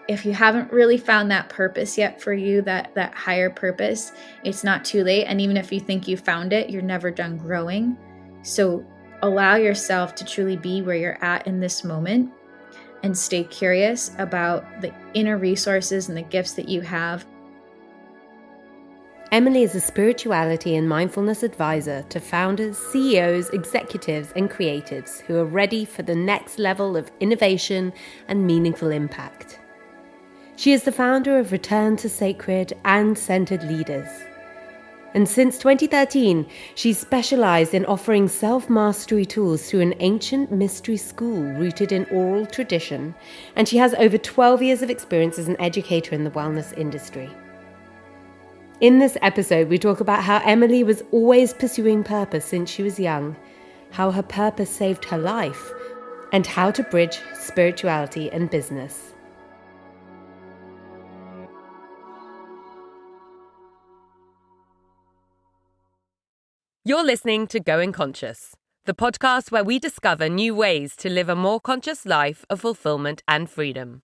if you haven't really found that purpose yet for you, that higher purpose, it's not too late. And even if you think you found it, you're never done growing. So allow yourself to truly be where you're at in this moment and stay curious about the inner resources and the gifts that you have. Emily is a spirituality and mindfulness advisor to founders, CEOs, executives, and creatives who are ready for the next level of innovation and meaningful impact. She is the founder of Return to Sacred and Centered Leaders. And since 2013, she's specialized in offering self-mastery tools through an ancient mystery school rooted in oral tradition, and she has over 12 years of experience as an educator in the wellness industry. In this episode, we talk about how Emily was always pursuing purpose since she was young, how her purpose saved her life, and how to bridge spirituality and business. You're listening to Going Conscious, the podcast where we discover new ways to live a more conscious life of fulfillment and freedom.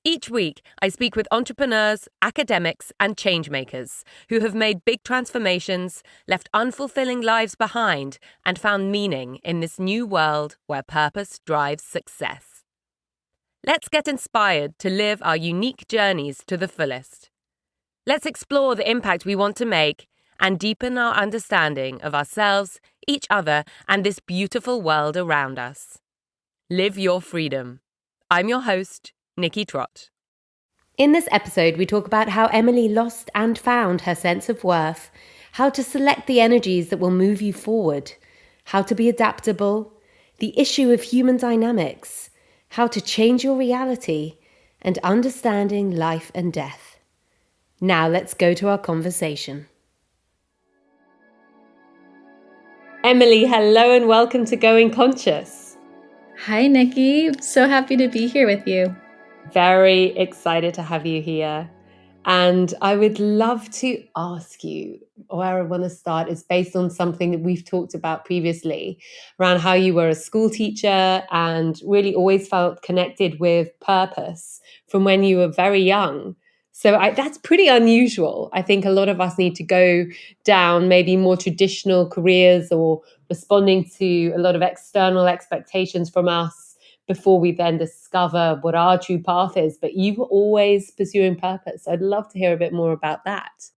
Each week, I speak with entrepreneurs, academics, and changemakers who have made big transformations, left unfulfilling lives behind, and found meaning in this new world where purpose drives success. Let's get inspired to live our unique journeys to the fullest. Let's explore the impact we want to make and deepen our understanding of ourselves, each other, and this beautiful world around us. Live your freedom. I'm your host, Nikki Trott. In this episode, we talk about how Emily lost and found her sense of worth, how to select the energies that will move you forward, how to be adaptable, the issue of human dynamics, how to change your reality, and understanding life and death. Now let's go to our conversation. Emily, hello and welcome to Going Conscious. Hi, Nikki. So happy to be here with you. Very excited to have you here. And I would love to ask you, where I want to start is based on something that we've talked about previously around how you were a school teacher and really always felt connected with purpose from when you were very young. So that's pretty unusual. I think a lot of us need to go down maybe more traditional careers or responding to a lot of external expectations from us before we then discover what our true path is. But you were always pursuing purpose. I'd love to hear a bit more about that.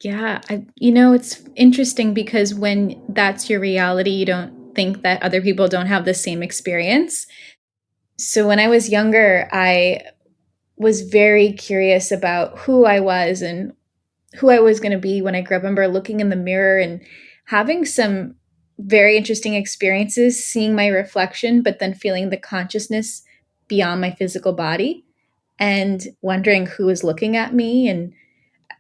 Yeah, it's interesting because when that's your reality, you don't think that other people don't have the same experience. So when I was younger, I was very curious about who I was and who I was going to be when I grew up. I remember looking in the mirror and having some very interesting experiences, seeing my reflection, but then feeling the consciousness beyond my physical body and wondering who was looking at me. And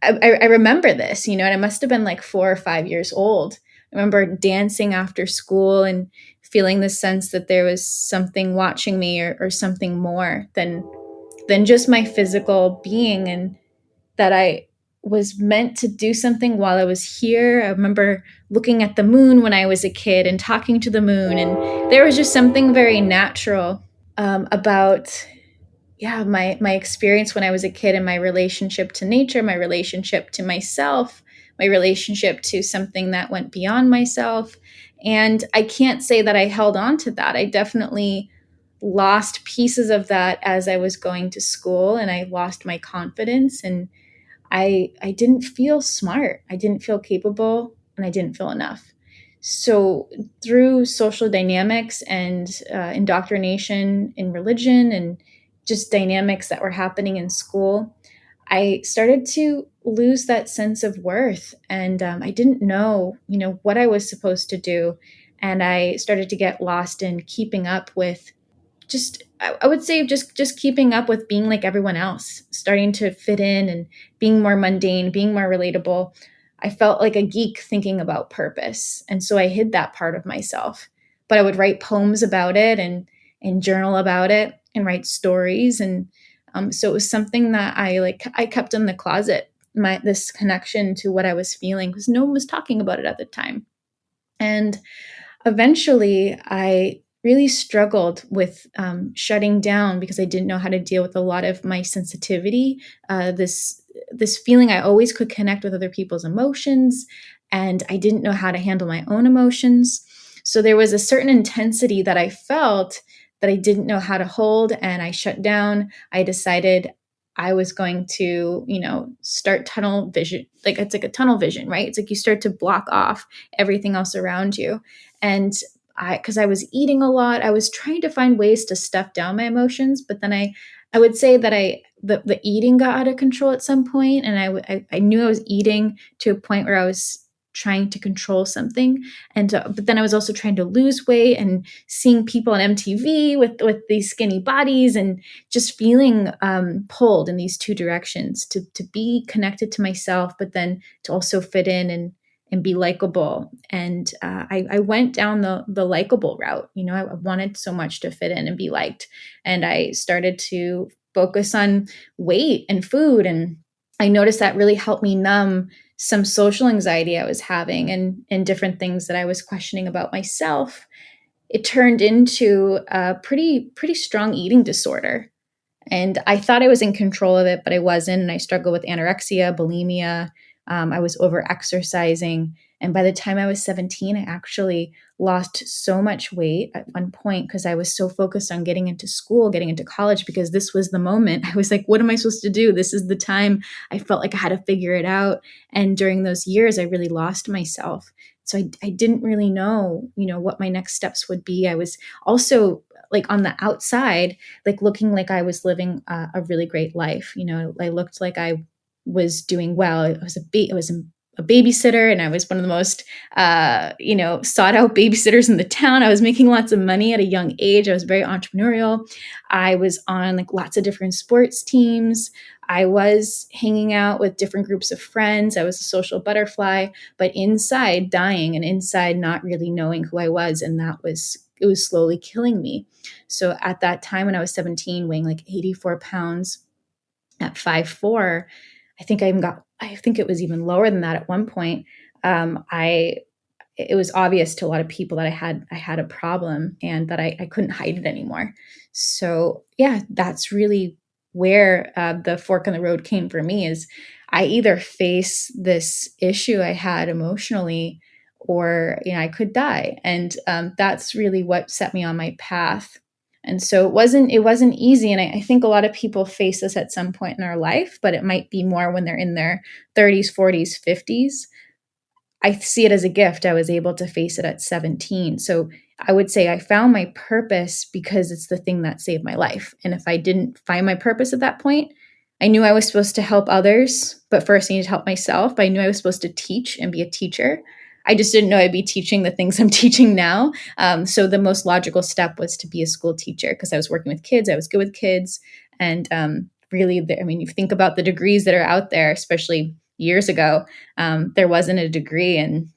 I remember this, and I must have been like 4 or 5 years old. I remember dancing after school and feeling the sense that there was something watching me or something more than just my physical being, and that I was meant to do something while I was here. I remember looking at the moon when I was a kid and talking to the moon, and there was just something very natural about my experience when I was a kid and my relationship to nature, my relationship to myself, my relationship to something that went beyond myself. And I can't say that I held on to that. I definitely lost pieces of that as I was going to school, and I lost my confidence, and I didn't feel smart. I didn't feel capable, and I didn't feel enough. So through social dynamics and indoctrination in religion and just dynamics that were happening in school, I started to lose that sense of worth, and I didn't know, what I was supposed to do, and I started to get lost in keeping up with I would say just keeping up with being like everyone else, starting to fit in and being more mundane, being more relatable. I felt like a geek thinking about purpose. And so I hid that part of myself. But I would write poems about it and journal about it and write stories. And so it was something that I kept in the closet, this connection to what I was feeling, because no one was talking about it at the time. And eventually I really struggled with shutting down because I didn't know how to deal with a lot of my sensitivity. This feeling I always could connect with other people's emotions, and I didn't know how to handle my own emotions. So there was a certain intensity that I felt that I didn't know how to hold, and I shut down. I decided I was going to, start tunnel vision. Like it's like a tunnel vision, right? It's like you start to block off everything else around you. And because I was eating a lot, I was trying to find ways to stuff down my emotions. But then I would say that the eating got out of control at some point, and I knew I was eating to a point where I was trying to control something, and but then I was also trying to lose weight and seeing people on MTV with these skinny bodies, and just feeling pulled in these two directions to be connected to myself, but then to also fit in and be likable. And I went down the likable route. I wanted so much to fit in and be liked. And I started to focus on weight and food. And I noticed that really helped me numb some social anxiety I was having, and different things that I was questioning about myself. It turned into a pretty strong eating disorder. And I thought I was in control of it, but I wasn't. And I struggled with anorexia, bulimia. I was over exercising. And by the time I was 17, I actually lost so much weight at one point because I was so focused on getting into school, getting into college, because this was the moment. I was like, what am I supposed to do? This is the time. I felt like I had to figure it out. And during those years, I really lost myself. So I didn't really know, what my next steps would be. I was also like on the outside, like looking like I was living a really great life. I looked like I was doing well. I was a babysitter, and I was one of the most, sought out babysitters in the town. I was making lots of money at a young age. I was very entrepreneurial. I was on like lots of different sports teams. I was hanging out with different groups of friends. I was a social butterfly, but inside dying, and inside not really knowing who I was. And it was slowly killing me. So at that time when I was 17, weighing like 84 pounds at 5'4", I think it was even lower than that at one point. I it was obvious to a lot of people that I had a problem, and that I couldn't hide it anymore. So yeah, that's really where the fork in the road came for me. Is I either face this issue I had emotionally, or I could die. And that's really what set me on my path. And so it wasn't easy. And I think a lot of people face this at some point in their life, but it might be more when they're in their 30s, 40s, 50s. I see it as a gift. I was able to face it at 17. So I would say I found my purpose because it's the thing that saved my life. And if I didn't find my purpose at that point, I knew I was supposed to help others, but first I needed to help myself. But I knew I was supposed to teach and be a teacher. I just didn't know I'd be teaching the things I'm teaching now. So the most logical step was to be a school teacher, because I was working with kids. I was good with kids. And really, you think about the degrees that are out there, especially years ago. There wasn't a degree in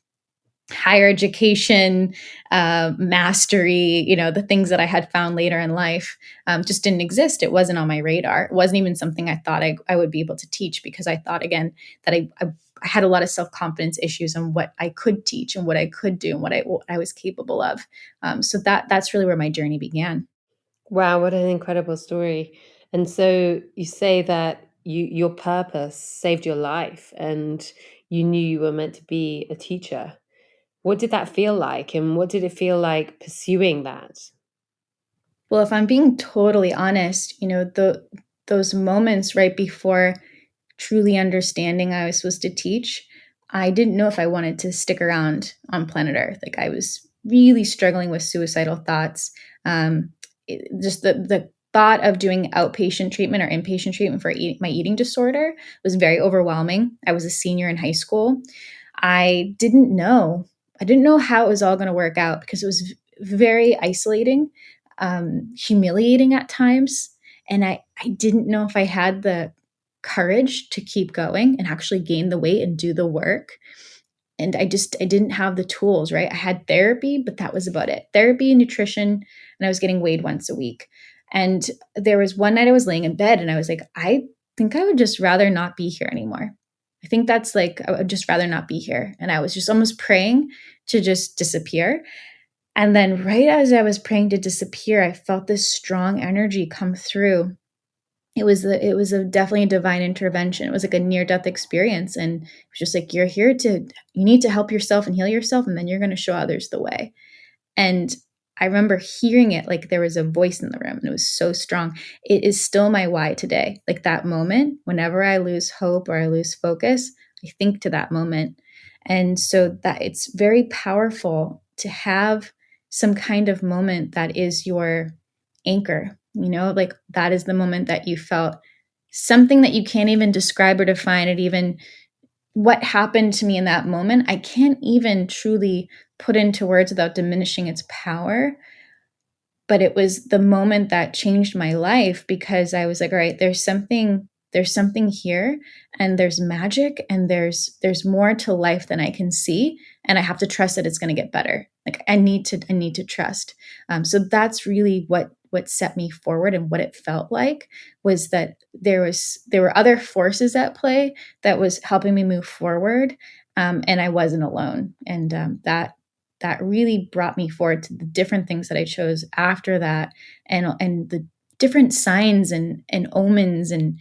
higher education, mastery, the things that I had found later in life just didn't exist. It wasn't on my radar. It wasn't even something I thought I would be able to teach, because I thought, again, that I had a lot of self-confidence issues on what I could teach and what I could do and what I was capable of. So that's really where my journey began. Wow, what an incredible story. And so you say that your purpose saved your life and you knew you were meant to be a teacher. What did that feel like? And what did it feel like pursuing that? Well, if I'm being totally honest, those moments right before truly understanding I was supposed to teach, I didn't know if I wanted to stick around on planet Earth. Like I was really struggling with suicidal thoughts. Just the thought of doing outpatient treatment or inpatient treatment for my eating disorder was very overwhelming. I was a senior in high school. I didn't know. I didn't know how it was all going to work out, because it was very isolating, humiliating at times. And I didn't know if I had the courage to keep going and actually gain the weight and do the work. And I didn't have the tools, right? I had therapy, but that was about it. Therapy and nutrition, and I was getting weighed once a week. And there was one night I was laying in bed and I was like, I think I would just rather not be here anymore. I think I would just rather not be here. And I was just almost praying to just disappear. And then right as I was praying to disappear, I felt this strong energy come through. It was definitely a divine intervention. It was like a near death experience, and it was just like, you need to help yourself and heal yourself, and then you're going to show others the way. And I remember hearing it like there was a voice in the room, and it was so strong. It is still my why today. Like that moment, whenever I lose hope or I lose focus, I think to that moment. And so that it's very powerful to have some kind of moment that is your anchor, like that is the moment that you felt something that you can't even describe or define it, even what happened to me in that moment. I can't even truly put into words without diminishing its power. But it was the moment that changed my life, because I was like, all right, there's something here, and there's magic, and there's more to life than I can see, and I have to trust that it's going to get better. Like I need to trust. So that's really what set me forward, and what it felt like was that there were other forces at play that was helping me move forward, and I wasn't alone, and that really brought me forward to the different things that I chose after that, and the different signs and omens. And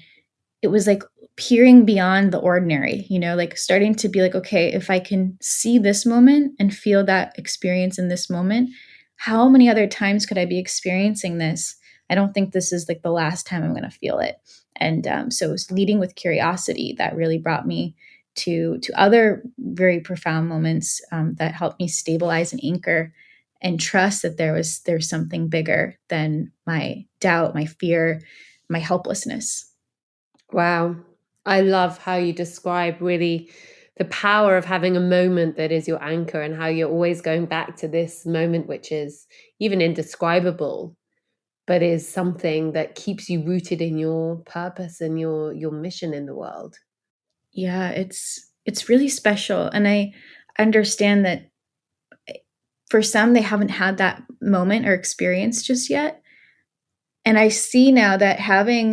it was like peering beyond the ordinary, like starting to be like, okay, if I can see this moment and feel that experience in this moment, how many other times could I be experiencing this? I don't think this is like the last time I'm going to feel it. And so it was leading with curiosity that really brought me to other very profound moments, that helped me stabilize and anchor and trust that there's something bigger than my doubt, my fear, my helplessness. Wow. I love how you describe really the power of having a moment that is your anchor, and how you're always going back to this moment, which is even indescribable, but is something that keeps you rooted in your purpose and your mission in the world. Yeah, it's really special, and I understand that for some they haven't had that moment or experience just yet. And I see now that having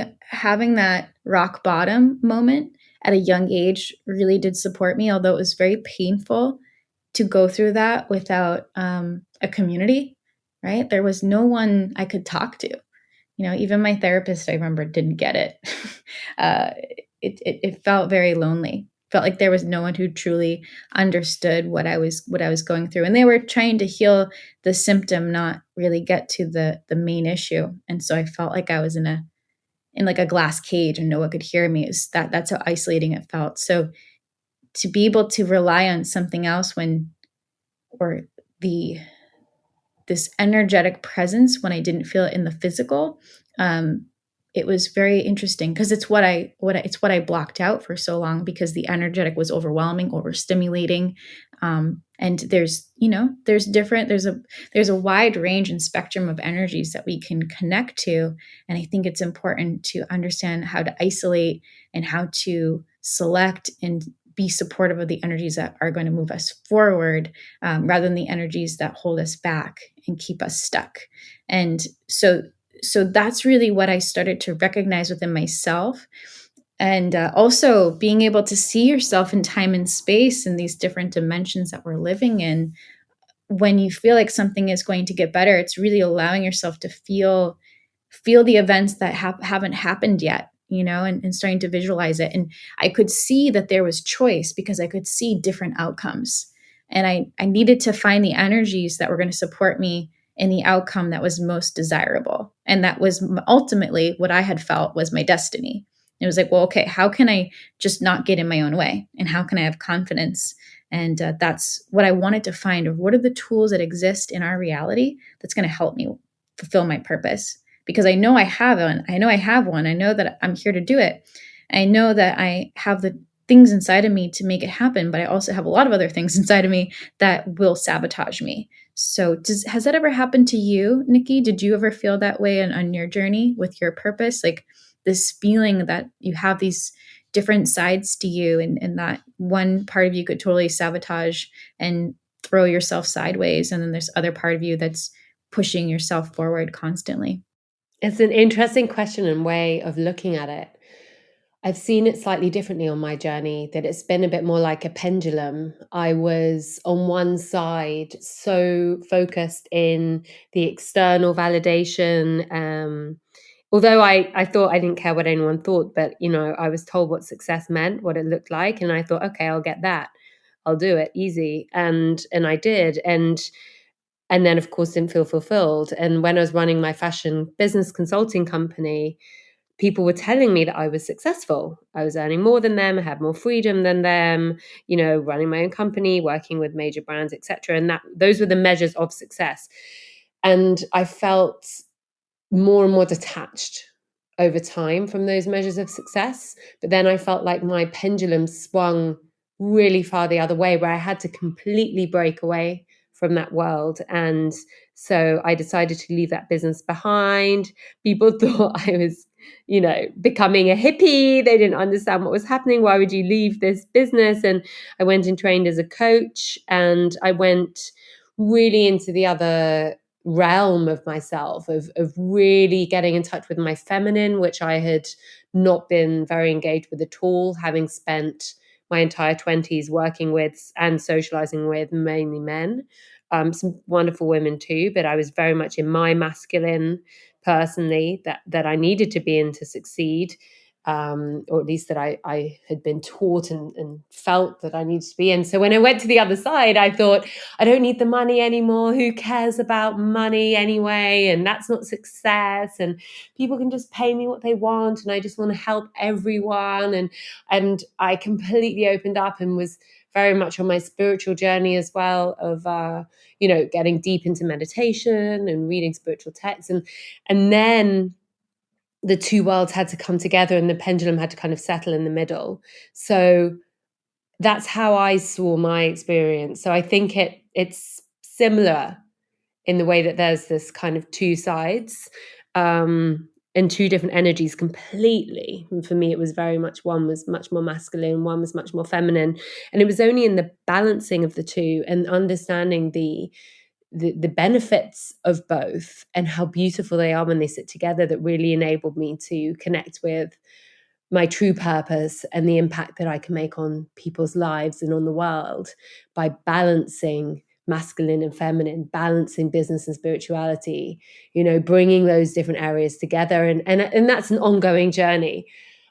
that rock bottom moment at a young age really did support me, although it was very painful to go through that without a community, right? There was no one I could talk to. Even my therapist, I remember, didn't get it. uh, it felt very lonely. Felt like there was no one who truly understood what I was going through, and they were trying to heal the symptom, not really get to the main issue. And so I felt like I was in like a glass cage, and no one could hear me. That's how isolating it felt. So to be able to rely on something else or the this energetic presence when I didn't feel it in the physical. It was very interesting, because it's what I blocked out for so long, because the energetic was overwhelming, overstimulating. And there's a wide range and spectrum of energies that we can connect to, and I think it's important to understand how to isolate and how to select and be supportive of the energies that are going to move us forward, rather than the energies that hold us back and keep us stuck. And so that's really what I started to recognize within myself. And also being able to see yourself in time and space in these different dimensions that we're living in. When you feel like something is going to get better, it's really allowing yourself to feel the events that haven't happened yet, and starting to visualize it. And I could see that there was choice, because I could see different outcomes. And I needed to find the energies that were going to support me in the outcome that was most desirable. And that was ultimately what I had felt was my destiny. It was like, well, okay, how can I just not get in my own way? And how can I have confidence? And that's what I wanted to find. Of what are the tools that exist in our reality that's going to help me fulfill my purpose? Because I know I have one. I know I have one. I know that I'm here to do it. I know that I have the things inside of me to make it happen, but I also have a lot of other things inside of me that will sabotage me. So, has that ever happened to you, Nikki? Did you ever feel that way on your journey with your purpose? Like this feeling that you have these different sides to you, and that one part of you could totally sabotage and throw yourself sideways. And then there's other part of you that's pushing yourself forward constantly. It's an interesting question and way of looking at it. I've seen it slightly differently on my journey, that it's been a bit more like a pendulum. I was on one side so focused in the external validation. Although I thought I didn't care what anyone thought, but I was told what success meant, what it looked like, and I thought, okay, I'll get that. I'll do it easy. And I did. And then of course didn't feel fulfilled. And when I was running my fashion business consulting company, people were telling me that I was successful. I was earning more than them, I had more freedom than them, running my own company, working with major brands, etc. And that those were the measures of success. And I felt more and more detached over time from those measures of success. But then I felt like my pendulum swung really far the other way, where I had to completely break away from that world. And so I decided to leave that business behind. People thought I was, becoming a hippie. They didn't understand what was happening. Why would you leave this business? And I went and trained as a coach, and I went really into the other realm of myself, of really getting in touch with my feminine, which I had not been very engaged with at all, having spent my entire 20s working with and socializing with mainly men, some wonderful women too, but I was very much in my masculine personally, that I needed to be in to succeed, or at least that I had been taught and felt that I needed to be in. So when I went to the other side, I thought, I don't need the money anymore. Who cares about money anyway? And that's not success. And people can just pay me what they want. And I just want to help everyone. And I completely opened up and was very much on my spiritual journey as well, of getting deep into meditation and reading spiritual texts. And then the two worlds had to come together and the pendulum had to kind of settle in the middle. So that's how I saw my experience. So I think it's similar in the way that there's this kind of two sides, and two different energies completely. And for me, it was very much, one was much more masculine, one was much more feminine. And it was only in the balancing of the two and understanding the benefits of both and how beautiful they are when they sit together that really enabled me to connect with my true purpose and the impact that I can make on people's lives and on the world by balancing masculine and feminine, balancing business and spirituality, bringing those different areas together. And that's an ongoing journey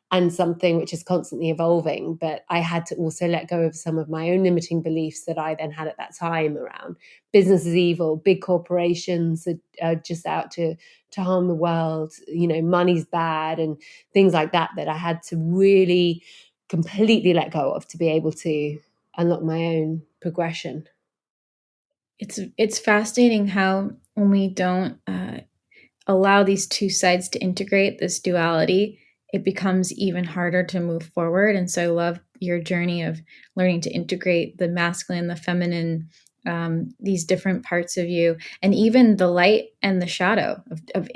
and something which is constantly evolving. But I had to also let go of some of my own limiting beliefs that I then had at that time around business is evil, big corporations are just out to harm the world, money's bad, and things like that, that I had to really completely let go of to be able to unlock my own progression. It's fascinating how when we don't allow these two sides to integrate, this duality, it becomes even harder to move forward. And so I love your journey of learning to integrate the masculine, the feminine, these different parts of you, and even the light and the shadow of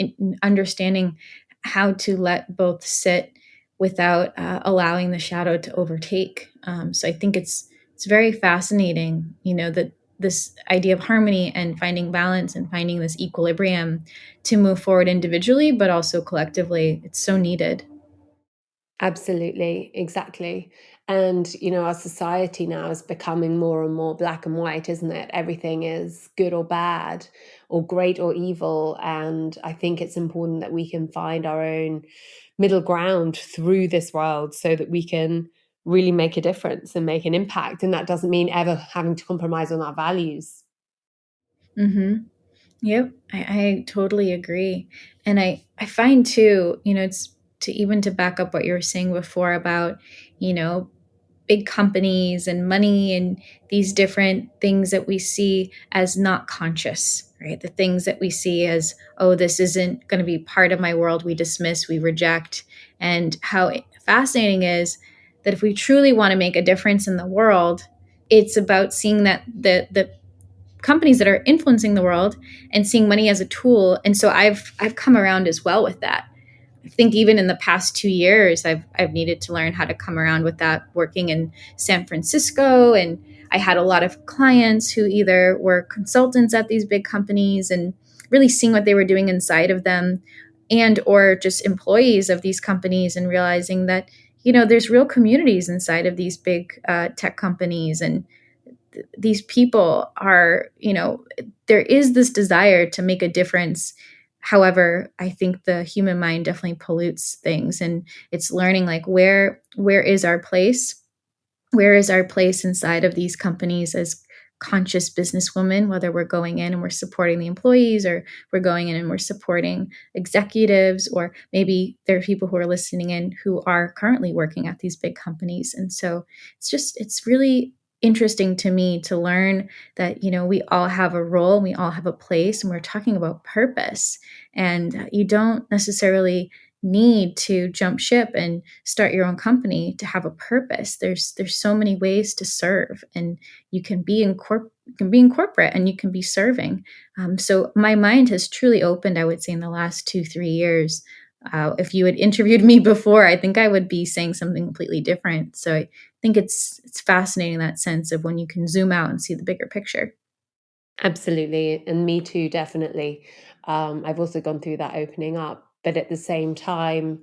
understanding how to let both sit without allowing the shadow to overtake. So I think it's very fascinating, that this idea of harmony and finding balance and finding this equilibrium to move forward individually, but also collectively. It's so needed. Absolutely, exactly. And, our society now is becoming more and more black and white, isn't it? Everything is good or bad, or great or evil. And I think it's important that we can find our own middle ground through this world so that we can really make a difference and make an impact. And that doesn't mean ever having to compromise on our values. Mm-hmm. Yep, I totally agree. And I find too, it's to back up what you were saying before about, you know, big companies and money and these different things that we see as not conscious, right? The things that we see as, oh, this isn't going to be part of my world, we dismiss, we reject. And how fascinating is that if we truly want to make a difference in the world, it's about seeing that the companies that are influencing the world and seeing money as a tool. And so I've come around as well with that. I think even in the past 2 years, I've needed to learn how to come around with that. Working in San Francisco, and I had a lot of clients who either were consultants at these big companies and really seeing what they were doing inside of them, and or just employees of these companies and realizing that there's real communities inside of these big tech companies, and these people are, there is this desire to make a difference. However, I think the human mind definitely pollutes things, and it's learning like where is our place, where is our place inside of these companies as conscious businesswomen, whether we're going in and we're supporting the employees, or we're going in and we're supporting executives, or maybe there are people who are listening in who are currently working at these big companies. And so it's really interesting to me to learn that we all have a role and we all have a place, and we're talking about purpose. And you don't necessarily need to jump ship and start your own company to have a purpose. There's so many ways to serve, and you can be in corporate, and you can be serving. So my mind has truly opened, I would say, in the last 2-3 years. If you had interviewed me before, I think I would be saying something completely different. So I think it's fascinating, that sense of when you can zoom out and see the bigger picture. Absolutely. And me too, definitely. I've also gone through that opening up. But at the same time,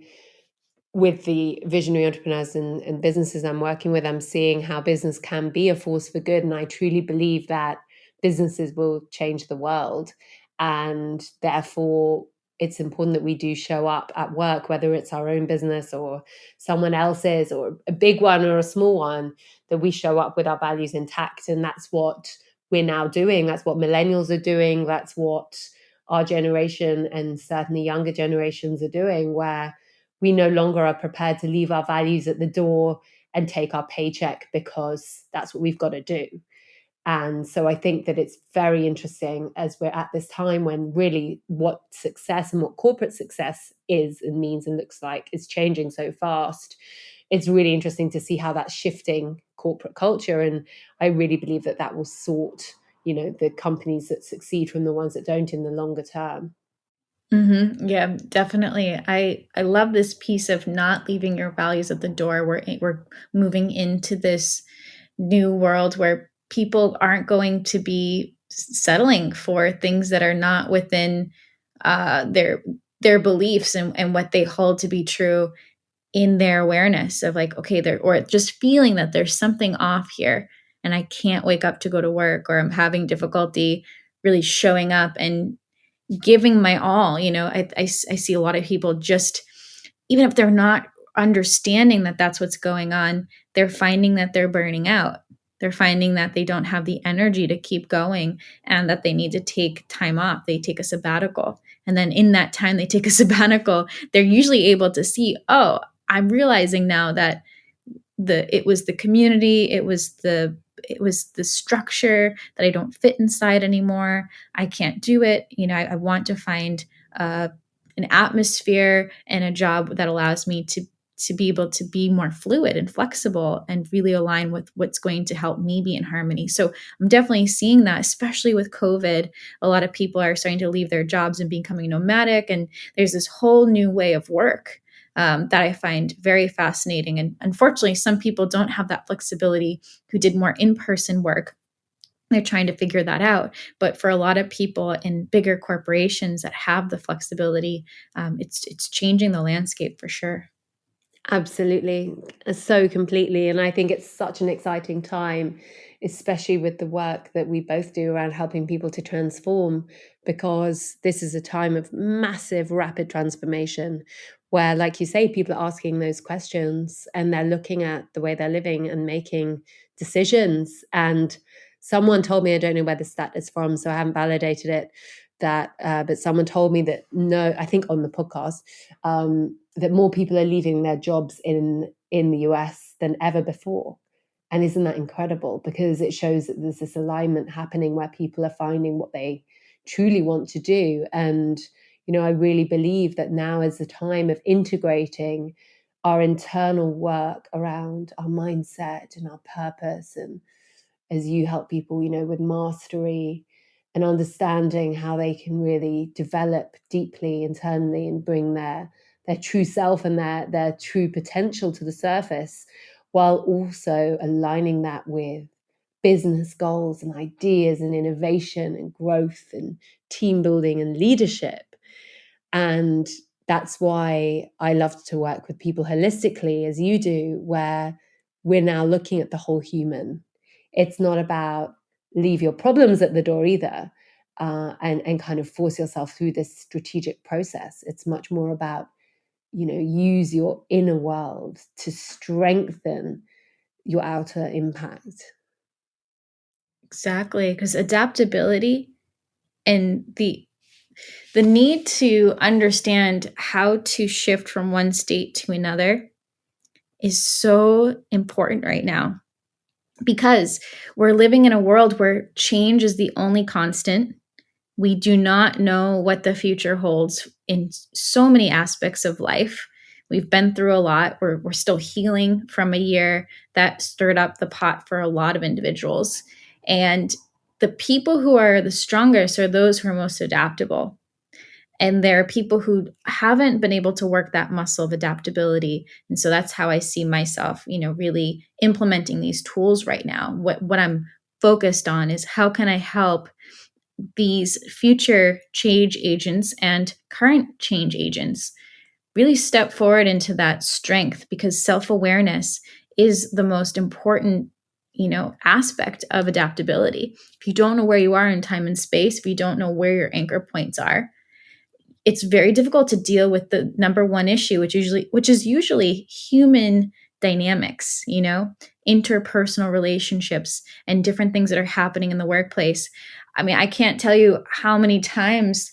with the visionary entrepreneurs and businesses I'm working with, I'm seeing how business can be a force for good. And I truly believe that businesses will change the world. And therefore, it's important that we do show up at work, whether it's our own business or someone else's, or a big one or a small one, that we show up with our values intact. And that's what we're now doing. That's what millennials are doing. That's what our generation and certainly younger generations are doing, where we no longer are prepared to leave our values at the door and take our paycheck because that's what we've got to do. And so I think that it's very interesting, as we're at this time when really what success and what corporate success is and means and looks like is changing so fast. It's really interesting to see how that's shifting corporate culture. And I really believe that that will sort, the companies that succeed from the ones that don't in the longer term. Yeah, definitely. I love this piece of not leaving your values at the door. We're moving into this new world where people aren't going to be settling for things that are not within their beliefs, and what they hold to be true in their awareness of, like, okay, there, or just feeling that there's something off here, and I can't wake up to go to work, or I'm having difficulty really showing up and giving my all. I see a lot of people, just even if they're not understanding that that's what's going on, they're finding that they're burning out. They're finding that they don't have the energy to keep going, and that they need to take time off. They take a sabbatical. And then in that time they take a sabbatical, they're usually able to see, oh, I'm realizing now that it was the community, it was the structure that I don't fit inside anymore. I can't do it. I want to find uh, an atmosphere and a job that allows me to be able to be more fluid and flexible, and really align with what's going to help me be in harmony. So I'm definitely seeing that, especially with COVID. A lot of people are starting to leave their jobs and becoming nomadic, and there's this whole new way of work that I find very fascinating. And unfortunately, some people don't have that flexibility who did more in person work. They're trying to figure that out. But for a lot of people in bigger corporations that have the flexibility, it's changing the landscape for sure. Absolutely. So completely. And I think it's such an exciting time, especially with the work that we both do around helping people to transform, because this is a time of massive, rapid transformation where, like you say, people are asking those questions and they're looking at the way they're living and making decisions. And someone told me, I don't know where the stat is from, so I haven't validated it, but someone told me that, no, I think on the podcast, that more people are leaving their jobs in the US than ever before. And isn't that incredible? Because it shows that there's this alignment happening where people are finding what they truly want to do. And I really believe that now is the time of integrating our internal work around our mindset and our purpose, and as you help people, with mastery and understanding how they can really develop deeply internally and bring their true self and their true potential to the surface, while also aligning that with business goals and ideas and innovation and growth and team building and leadership. And that's why I love to work with people holistically, as you do, where we're now looking at the whole human. It's not about leave your problems at the door either, and kind of force yourself through this strategic process. It's much more about, use your inner world to strengthen your outer impact. Exactly, because adaptability and the need to understand how to shift from one state to another is so important right now, because we're living in a world where change is the only constant. We do not know what the future holds in so many aspects of life. We've been through a lot. We're still healing from a year that stirred up the pot for a lot of individuals. And the people who are the strongest are those who are most adaptable. And there are people who haven't been able to work that muscle of adaptability. And so that's how I see myself, really implementing these tools right now. What I'm focused on is how can I help these future change agents and current change agents really step forward into that strength, because self-awareness is the most important aspect of adaptability. If you don't know where you are in time and space, if you don't know where your anchor points are, it's very difficult to deal with the number one issue, which is usually human dynamics, interpersonal relationships and different things that are happening in the workplace. I mean, I can't tell you how many times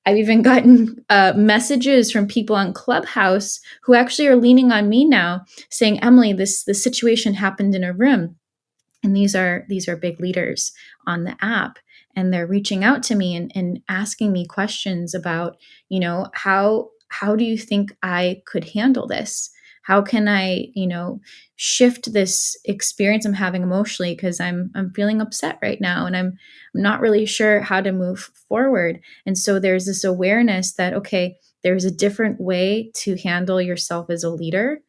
I've even gotten messages from people on Clubhouse who actually are leaning on me now, saying, "Emily, this situation happened in a room." And these are big leaders on the app, and they're reaching out to me and asking me questions about, how do you think I could handle this? How can I, shift this experience I'm having emotionally, because I'm feeling upset right now, and I'm not really sure how to move forward. And so there's this awareness that, okay, there's a different way to handle yourself as a leader.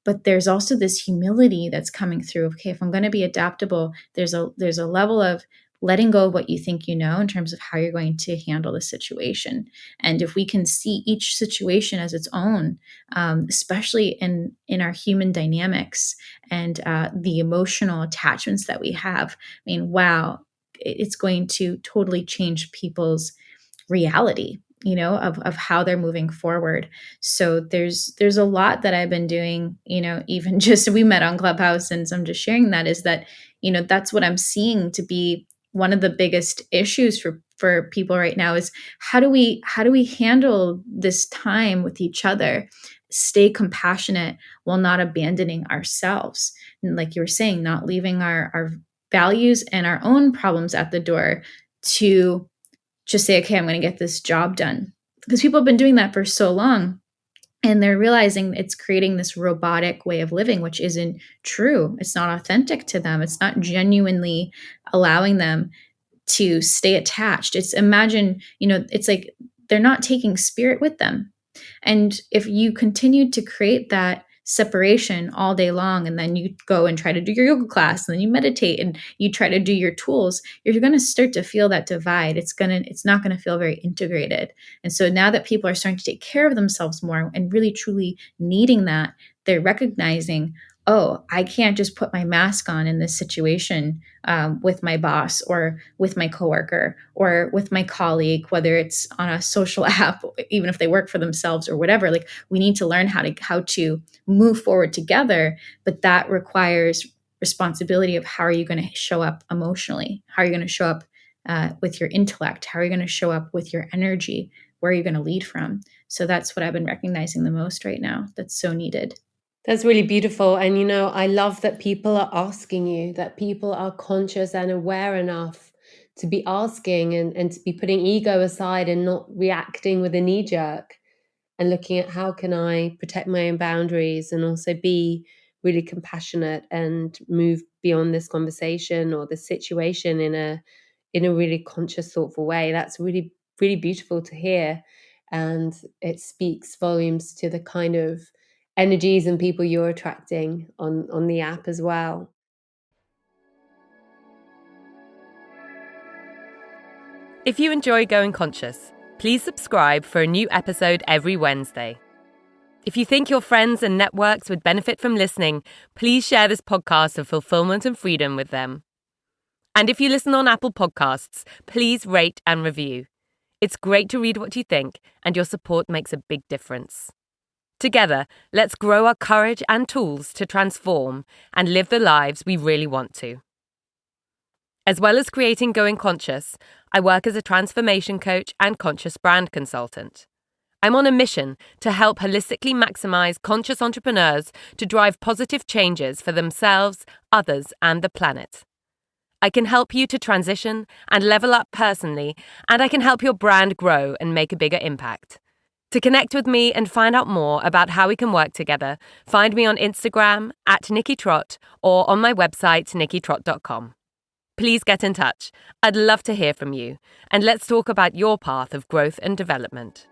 But there's also this humility that's coming through. Okay, if I'm going to be adaptable, there's a level of letting go of what you think in terms of how you're going to handle the situation. And if we can see each situation as its own, especially in our human dynamics and the emotional attachments that we have, I mean, wow, it's going to totally change people's reality, of how they're moving forward. So there's a lot that I've been doing, even just we met on Clubhouse, and so I'm just sharing that, is that, that's what I'm seeing to be one of the biggest issues for people right now, is how do we handle this time with each other, stay compassionate while not abandoning ourselves, and like you were saying, not leaving our values and our own problems at the door to just say, okay, I'm going to get this job done. Because people have been doing that for so long, and they're realizing it's creating this robotic way of living, which isn't true. It's not authentic to them. It's not genuinely allowing them to stay attached. It's like they're not taking spirit with them. And if you continue to create that separation all day long, and then you go and try to do your yoga class, and then you meditate and you try to do your tools, you're going to start to feel that divide. It's not going to feel very integrated. And so now that people are starting to take care of themselves more and really truly needing that, they're recognizing, oh, I can't just put my mask on in this situation, with my boss or with my coworker or with my colleague, whether it's on a social app, even if they work for themselves or whatever. Like, we need to learn how to move forward together, but that requires responsibility of how are you going to show up emotionally? How are you going to show up with your intellect? How are you going to show up with your energy? Where are you going to lead from? So that's what I've been recognizing the most right now. That's so needed. That's really beautiful. And, I love that people are asking you, that people are conscious and aware enough to be asking and to be putting ego aside and not reacting with a knee jerk, and looking at how can I protect my own boundaries and also be really compassionate and move beyond this conversation or this situation in a really conscious, thoughtful way. That's really, really beautiful to hear. And it speaks volumes to the kind of energies and people you're attracting on the app as well. If you enjoy Going Conscious, Please subscribe for a new episode every Wednesday. If you think your friends and networks would benefit from listening, please share this podcast of fulfillment and freedom with them. And if you listen on Apple Podcasts, please rate and review. It's great to read what you think, and your support makes a big difference. Together, let's grow our courage and tools to transform and live the lives we really want to. As well as creating Going Conscious, I work as a transformation coach and conscious brand consultant. I'm on a mission to help holistically maximize conscious entrepreneurs to drive positive changes for themselves, others, and the planet. I can help you to transition and level up personally, and I can help your brand grow and make a bigger impact. To connect with me and find out more about how we can work together, find me on Instagram @NikkiTrott or on my website nikkitrott.com. Please get in touch. I'd love to hear from you, and let's talk about your path of growth and development.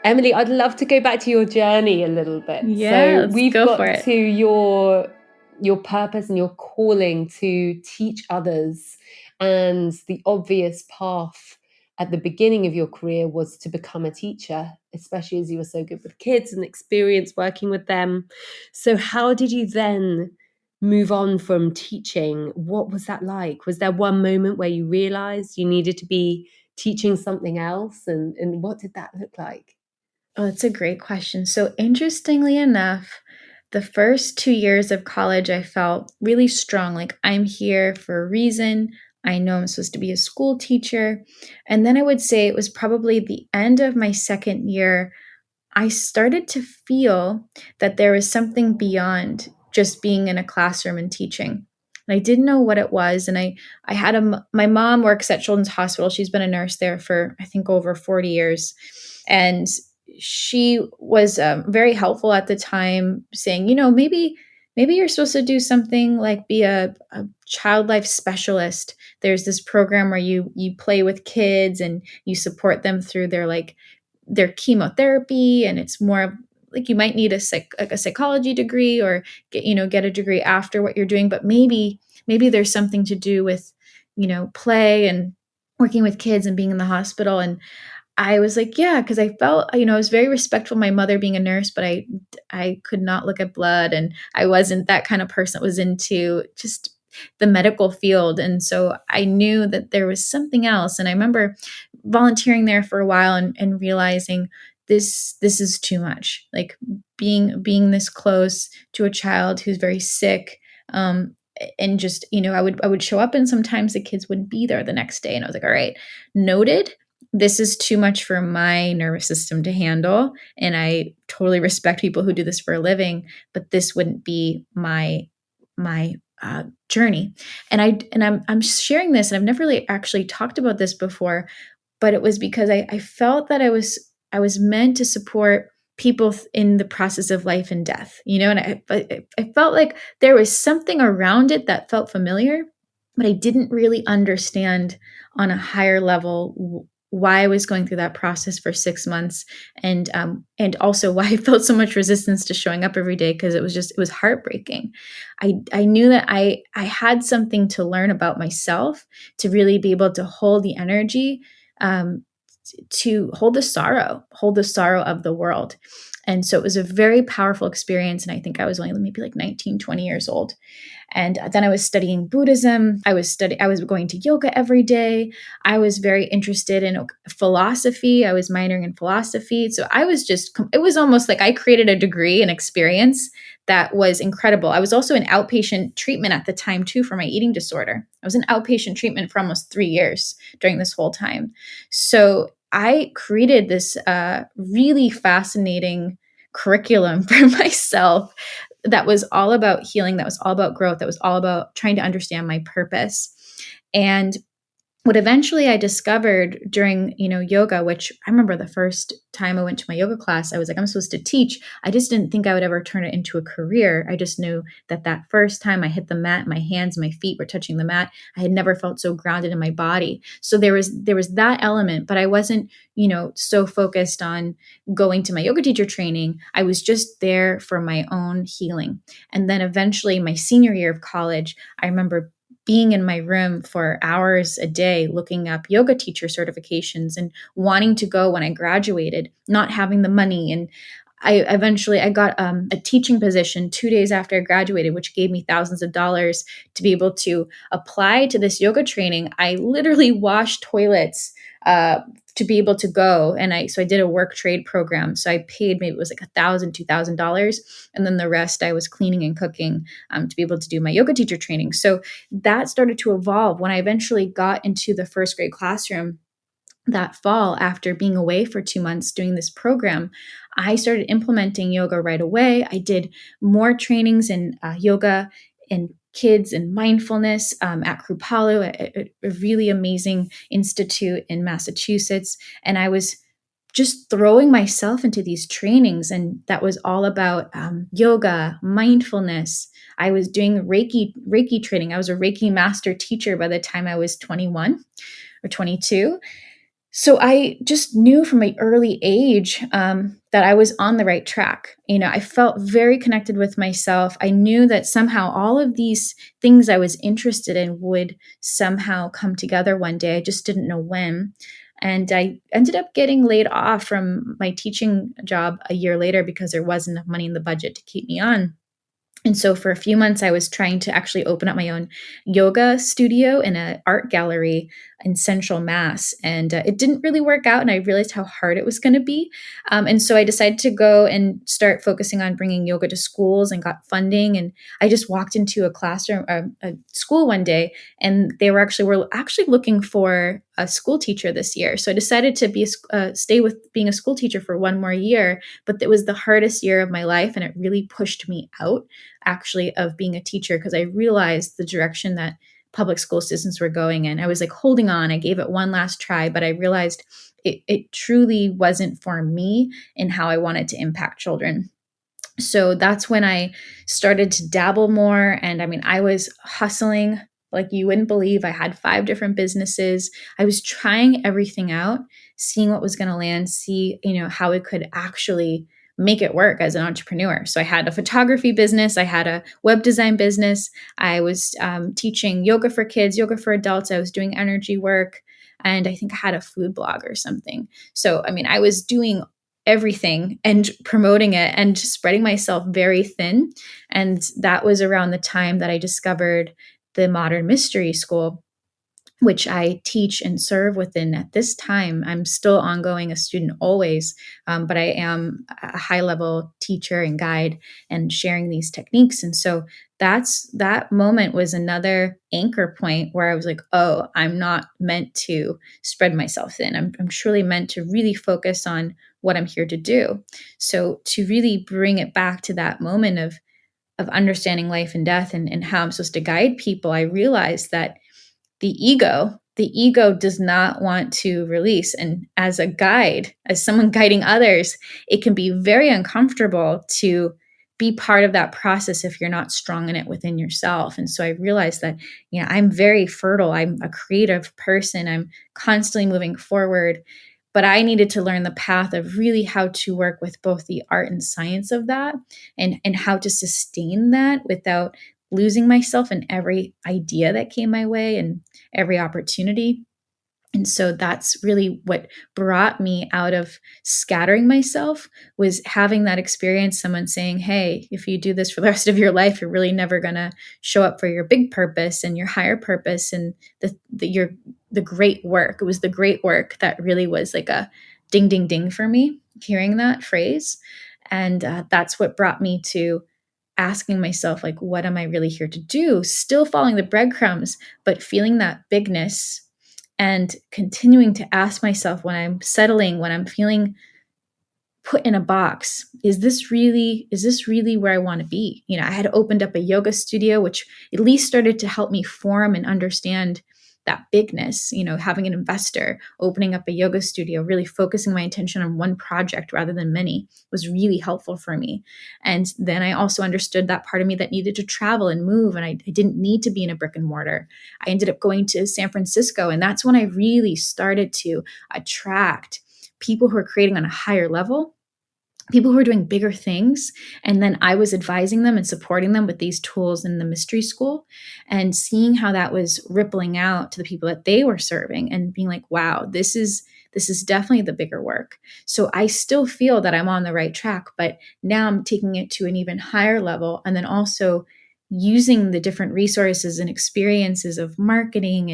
Emily, I'd love to go back to your journey a little bit. Yeah, let's we've go got for it. to your purpose and your calling to teach others, and the obvious path at the beginning of your career was to become a teacher, especially as you were so good with kids and experience working with them. So how did you then move on from teaching? What was that like? Was there one moment where you realized you needed to be teaching something else, and what did that look like? Oh, that's a great question. So, interestingly enough, the first 2 years of college, I felt really strong. Like, I'm here for a reason. I know I'm supposed to be a school teacher. And then I would say it was probably the end of my second year, I started to feel that there was something beyond just being in a classroom and teaching. And I didn't know what it was. And I had my mom works at Children's Hospital. She's been a nurse there for, I think, over 40 years. And she was very helpful at the time, saying, maybe you're supposed to do something like be a child life specialist. There's this program where you play with kids and you support them through their chemotherapy, and it's more like you might need a psychology degree or get a degree after what you're doing, but maybe there's something to do with play and working with kids and being in the hospital. And I was like, yeah, because I felt, I was very respectful of my mother being a nurse, but I could not look at blood, and I wasn't that kind of person that was into just the medical field. And so I knew that there was something else. And I remember volunteering there for a while and realizing this is too much. Like being this close to a child who's very sick. And just, I would show up and sometimes the kids wouldn't be there the next day. And I was like, all right, noted, this is too much for my nervous system to handle. And I totally respect people who do this for a living, but this wouldn't be my journey. And I'm sharing this, and I've never really actually talked about this before, but it was because I felt that I was meant to support people in the process of life and death, and I felt like there was something around it that felt familiar, but I didn't really understand on a higher level why I was going through that process for 6 months, and also why I felt so much resistance to showing up every day, because it was heartbreaking. I knew that I had something to learn about myself, to really be able to hold the energy, to hold the sorrow of the world. And so it was a very powerful experience. And I think I was only maybe like 19, 20 years old. And then I was studying Buddhism. I was going to yoga every day. I was very interested in philosophy. I was minoring in philosophy. So it was almost like I created a degree, an experience that was incredible. I was also in outpatient treatment at the time too for my eating disorder. I was in outpatient treatment for almost 3 years during this whole time. So I created this really fascinating curriculum for myself that was all about healing, that was all about growth, that was all about trying to understand my purpose. And what eventually I discovered during, yoga, which I remember the first time I went to my yoga class, I was like, I'm supposed to teach. I just didn't think I would ever turn it into a career. I just knew that first time I hit the mat, my hands, my feet were touching the mat. I had never felt so grounded in my body. So there was that element, but I wasn't, so focused on going to my yoga teacher training. I was just there for my own healing. And then eventually my senior year of college, I remember being in my room for hours a day looking up yoga teacher certifications and wanting to go when I graduated, not having the money. And I got a teaching position 2 days after I graduated, which gave me thousands of dollars to be able to apply to this yoga training. I literally washed toilets to be able to go, and I did a work trade program. So I paid, maybe it was like $1,000, $2,000, and then the rest I was cleaning and cooking to be able to do my yoga teacher training. So that started to evolve when I eventually got into the first grade classroom that fall. After being away for 2 months doing this program, I started implementing yoga right away. I did more trainings in yoga and kids and mindfulness at Kripalu, a really amazing institute in Massachusetts. And I was just throwing myself into these trainings, and that was all about yoga, mindfulness. I was doing Reiki training. I was a Reiki master teacher by the time I was 21 or 22. So I just knew from an early age that I was on the right track. I felt very connected with myself. I knew that somehow all of these things I was interested in would somehow come together one day. I just didn't know when. And I ended up getting laid off from my teaching job a year later because there wasn't enough money in the budget to keep me on. And so for a few months, I was trying to actually open up my own yoga studio in an art gallery in Central Mass. And it didn't really work out. And I realized how hard it was going to be. And so I decided to go and start focusing on bringing yoga to schools and got funding. And I just walked into a classroom, a school one day, and they were actually looking for a school teacher this year. So I decided to stay with being a school teacher for one more year. But it was the hardest year of my life. And it really pushed me out actually of being a teacher, because I realized the direction that public school systems were going in. I was like holding on. I gave it one last try, but I realized it truly wasn't for me and how I wanted to impact children. So that's when I started to dabble more. And I mean, I was hustling like you wouldn't believe. I had 5 different businesses. I was trying everything out, seeing what was going to land, see, how it could actually make it work as an entrepreneur. So I had a photography business. I had a web design business. I was teaching yoga for kids, yoga for adults. I was doing energy work. And I think I had a food blog or something. So, I mean, I was doing everything and promoting it and spreading myself very thin. And that was around the time that I discovered the Modern Mystery School, which I teach and serve within at this time. I'm still ongoing a student always, but I am a high level teacher and guide and sharing these techniques. And so that moment was another anchor point where I was like, oh, I'm not meant to spread myself thin. I'm truly meant to really focus on what I'm here to do. So to really bring it back to that moment of understanding life and death and how I'm supposed to guide people, I realized that the ego does not want to release. And as a guide, as someone guiding others, it can be very uncomfortable to be part of that process if you're not strong in it within yourself. And so I realized that, I'm very fertile. I'm a creative person. I'm constantly moving forward. But I needed to learn the path of really how to work with both the art and science of that, and how to sustain that without losing myself in every idea that came my way and every opportunity. And so that's really what brought me out of scattering myself, was having that experience, someone saying, hey, if you do this for the rest of your life, you're really never going to show up for your big purpose and your higher purpose and the great work. It was the great work that really was like a ding, ding, ding for me, hearing that phrase. And that's what brought me to asking myself, like, what am I really here to do? Still following the breadcrumbs, but feeling that bigness and continuing to ask myself when I'm settling, when I'm feeling put in a box, is this really where I want to be? I had opened up a yoga studio, which at least started to help me form and understand that bigness, having an investor, opening up a yoga studio, really focusing my attention on one project rather than many was really helpful for me. And then I also understood that part of me that needed to travel and move, and I didn't need to be in a brick and mortar. I ended up going to San Francisco, and that's when I really started to attract people who are creating on a higher level people who are doing bigger things. And then I was advising them and supporting them with these tools in the mystery school, and seeing how that was rippling out to the people that they were serving, and being like, wow, this is definitely the bigger work. So I still feel that I'm on the right track, but now I'm taking it to an even higher level. And then also using the different resources and experiences of marketing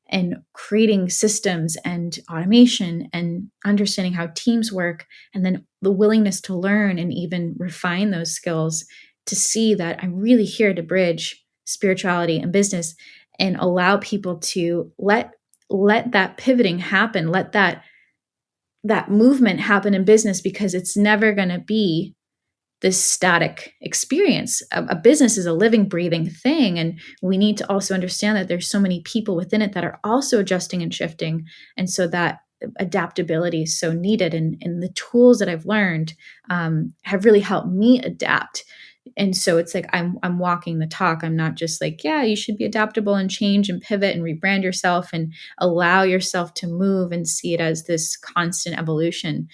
and creating systems and automation and understanding how teams work, and then the willingness to learn and even refine those skills, to see that I'm really here to bridge spirituality and business, and allow people to let that pivoting happen, let that movement happen in business, because it's never going to be this static experience. A business is a living, breathing thing. And we need to also understand that there's so many people within it that are also adjusting and shifting. And so that adaptability is so needed. And the tools that I've learned have really helped me adapt. And so it's like I'm walking the talk. I'm not just like, yeah, you should be adaptable and change and pivot and rebrand yourself and allow yourself to move and see it as this constant evolution.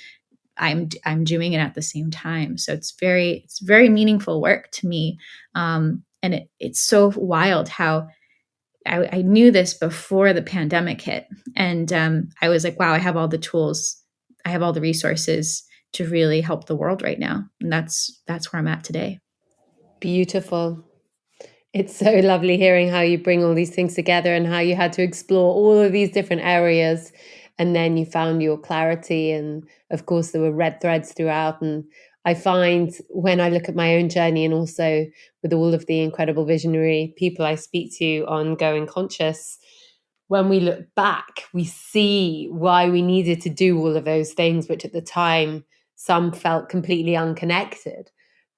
I'm doing it at the same time. So it's very meaningful work to me. And it's so wild how I knew this before the pandemic hit. And I was like, wow, I have all the tools, I have all the resources to really help the world right now. And that's where I'm at today. Beautiful. It's so lovely hearing how you bring all these things together and how you had to explore all of these different areas. And then you found your clarity. And of course, there were red threads throughout. And I find when I look at my own journey, and also with all of the incredible visionary people I speak to on Going Conscious, when we look back, we see why we needed to do all of those things, which at the time some felt completely unconnected.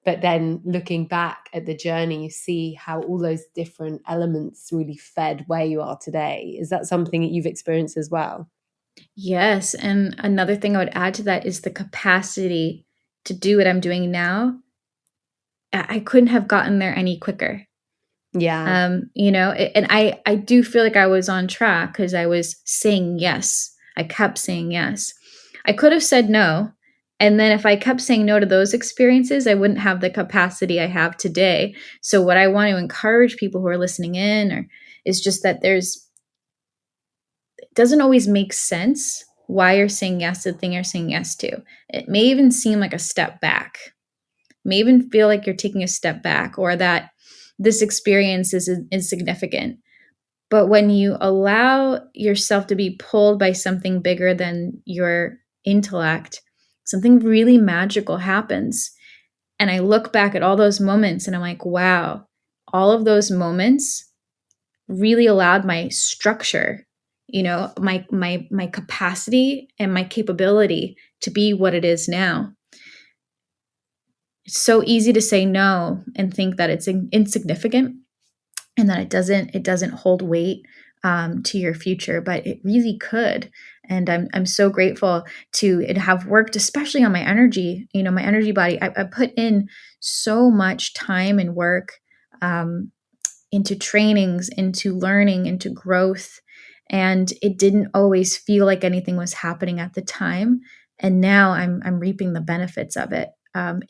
But then looking back at the journey, you see how all those different elements really fed where you are today. Is that something that you've experienced as well? Yes. And another thing I would add to that is the capacity to do what I'm doing now. I couldn't have gotten there any quicker. Yeah. And I do feel like I was on track because I was saying yes. I kept saying yes. I could have said no. And then if I kept saying no to those experiences, I wouldn't have the capacity I have today. So what I want to encourage people who are listening in or is just that it doesn't always make sense why you're saying yes to the thing you're saying yes to. It may even seem like a step back, may even feel like you're taking a step back, or that this experience is insignificant. But when you allow yourself to be pulled by something bigger than your intellect, something really magical happens. And I look back at all those moments and I'm like, wow, all of those moments really allowed my structure, my capacity and my capability to be what it is now. It's so easy to say no and think that it's insignificant and that it doesn't hold weight to your future, but it really could. And I'm so grateful to it have worked, especially on my energy. My energy body. I put in so much time and work into trainings, into learning, into growth, and it didn't always feel like anything was happening at the time. And now I'm reaping the benefits of it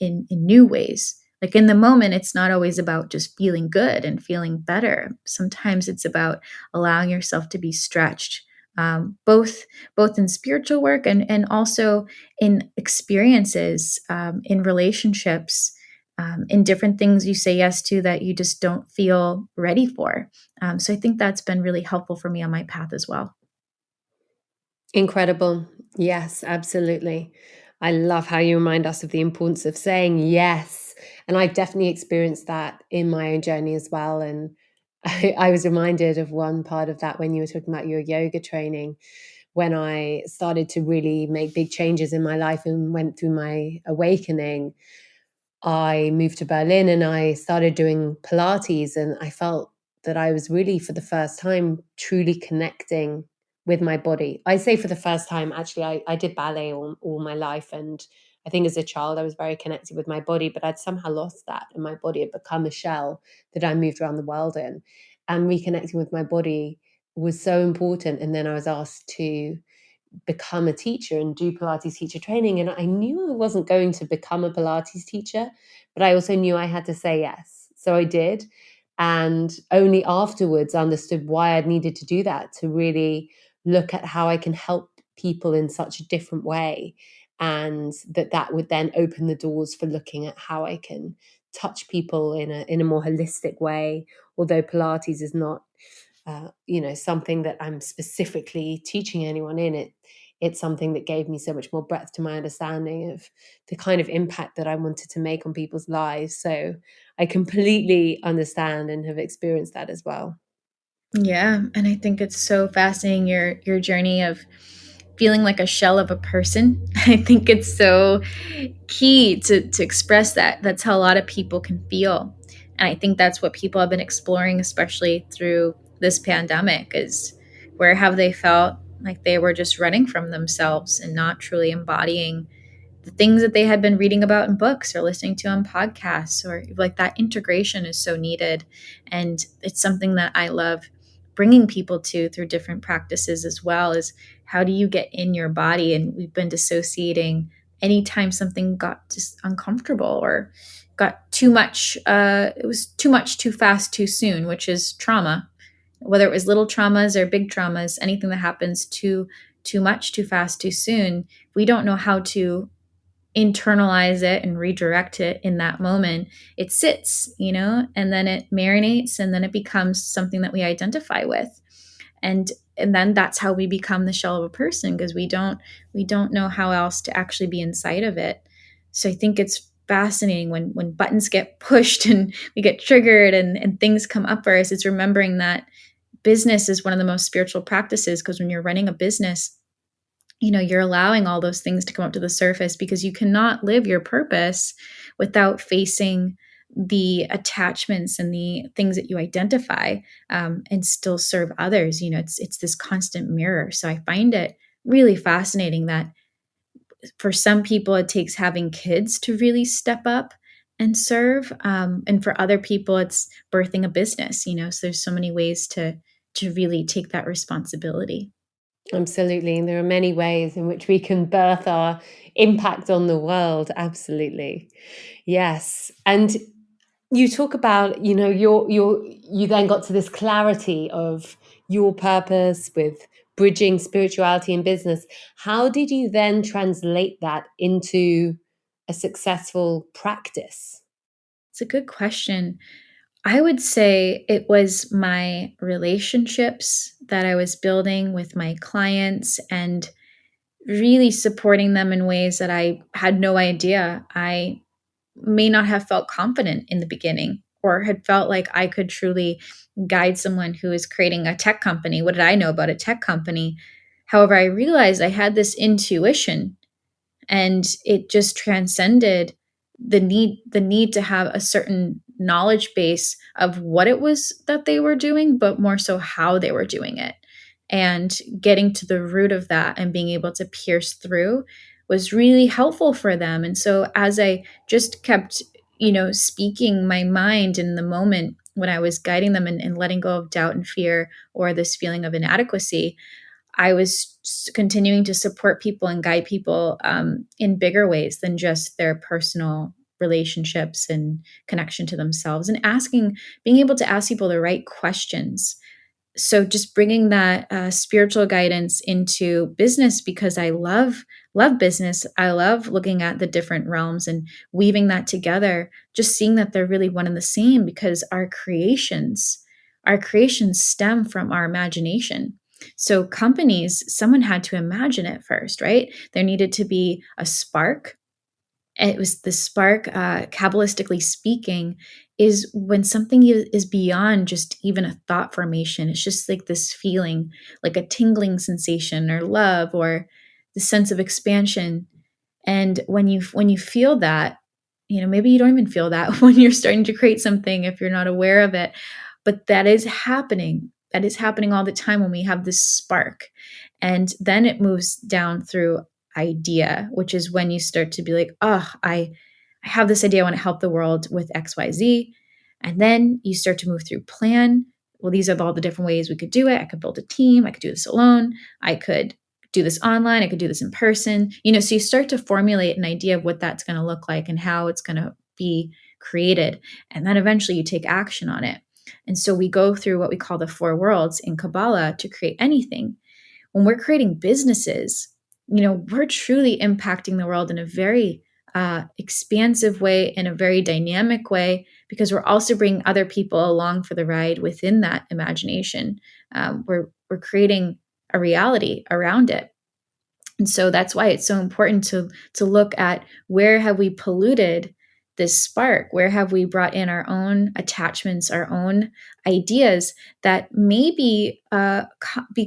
in new ways. Like in the moment, it's not always about just feeling good and feeling better. Sometimes it's about allowing yourself to be stretched, both in spiritual work and also in experiences, in relationships, in different things you say yes to that you just don't feel ready for. So I think that's been really helpful for me on my path as well. Incredible. Yes, absolutely. I love how you remind us of the importance of saying yes. And I've definitely experienced that in my own journey as well. And I was reminded of one part of that when you were talking about your yoga training, when I started to really make big changes in my life and went through my awakening. I moved to Berlin and I started doing Pilates, and I felt that I was really, for the first time, truly connecting with my body. I say for the first time, actually, I did ballet all my life. And I think as a child, I was very connected with my body, but I'd somehow lost that. And my body had become a shell that I moved around the world in. And reconnecting with my body was so important. And then I was asked to become a teacher and do Pilates teacher training. And I knew I wasn't going to become a Pilates teacher, but I also knew I had to say yes. So I did. And only afterwards understood why I needed to do that, to really look at how I can help people in such a different way. And that would then open the doors for looking at how I can touch people in a more holistic way. Although Pilates is not something that I'm specifically teaching anyone in it. It's something that gave me so much more breadth to my understanding of the kind of impact that I wanted to make on people's lives. So I completely understand and have experienced that as well. Yeah, and I think it's so fascinating your journey of feeling like a shell of a person. I think it's so key to express that. That's how a lot of people can feel. And I think that's what people have been exploring, especially through this pandemic, is where have they felt like they were just running from themselves and not truly embodying the things that they had been reading about in books or listening to on podcasts, or like that integration is so needed. And it's something that I love bringing people to through different practices as well, is how do you get in your body? And we've been dissociating anytime something got just uncomfortable or got too much, it was too much, too fast, too soon, which is trauma. Whether it was little traumas or big traumas, anything that happens too much, too fast, too soon, we don't know how to internalize it and redirect it in that moment. It sits, and then it marinates, and then it becomes something that we identify with. And then that's how we become the shell of a person, because we don't know how else to actually be inside of it. So I think it's fascinating when buttons get pushed and we get triggered and things come up for us. It's remembering that business is one of the most spiritual practices, because when you're running a business, you're allowing all those things to come up to the surface, because you cannot live your purpose without facing the attachments and the things that you identify, and still serve others. It's this constant mirror. So I find it really fascinating that for some people it takes having kids to really step up and serve, and for other people it's birthing a business. So there's so many ways to really take that responsibility. Absolutely. And there are many ways in which we can birth our impact on the world. Absolutely. Yes. And you talk about, you then got to this clarity of your purpose with bridging spirituality and business. How did you then translate that into a successful practice? It's a good question. I would say it was my relationships that I was building with my clients, and really supporting them in ways that I had no idea. I may not have felt confident in the beginning, or had felt like I could truly guide someone who is creating a tech company. What did I know about a tech company? However, I realized I had this intuition, and it just transcended the need to have a certain knowledge base of what it was that they were doing, but more so how they were doing it. And getting to the root of that and being able to pierce through was really helpful for them. And so as I just kept speaking my mind in the moment when I was guiding them, and letting go of doubt and fear, or this feeling of inadequacy, I was continuing to support people and guide people, in bigger ways than just their personal relationships and connection to themselves, and being able to ask people the right questions. So just bringing that spiritual guidance into business, because I love business. I love looking at the different realms and weaving that together. Just seeing that they're really one and the same, because our creations stem from our imagination. So companies, someone had to imagine it first, right? There needed to be a spark. It was the spark, Kabbalistically speaking, is when something is beyond just even a thought formation. It's just like this feeling, like a tingling sensation, or love, or the sense of expansion. And when you feel that, maybe you don't even feel that when you're starting to create something, if you're not aware of it, but that is happening. That is happening all the time when we have this spark. And then it moves down through idea, which is when you start to be like, oh, I have this idea, I want to help the world with XYZ. And then you start to move through plan. Well, these are all the different ways we could do it. I could build a team. I could do this alone. I could do this online, I could do this in person. So you start to formulate an idea of what that's going to look like and how it's going to be created. And then eventually you take action on it. And so we go through what we call the four worlds in Kabbalah to create anything. When we're creating businesses, we're truly impacting the world in a very expansive way, in a very dynamic way, because we're also bringing other people along for the ride within that imagination. We're creating a reality around it. And so that's why it's so important to look at, where have we polluted this spark? Where have we brought in our own attachments, our own ideas that may be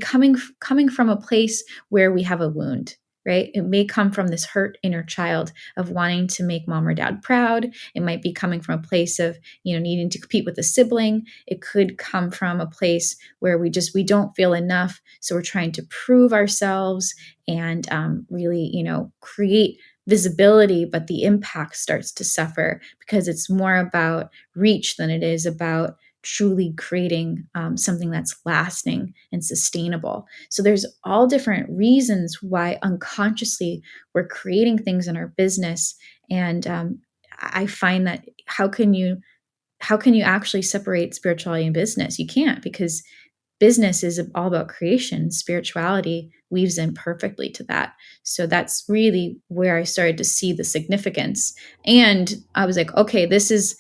coming from a place where we have a wound, right? It may come from this hurt inner child of wanting to make mom or dad proud. It might be coming from a place of, needing to compete with a sibling. It could come from a place where we don't feel enough. So we're trying to prove ourselves and really, create visibility, but the impact starts to suffer because it's more about reach than it is about truly creating something that's lasting and sustainable. So there's all different reasons why unconsciously we're creating things in our business. And I find that how can you actually separate spirituality and business? You can't, because business is all about creation. Spirituality weaves in perfectly to that. So that's really where I started to see the significance. And I was like, okay, this is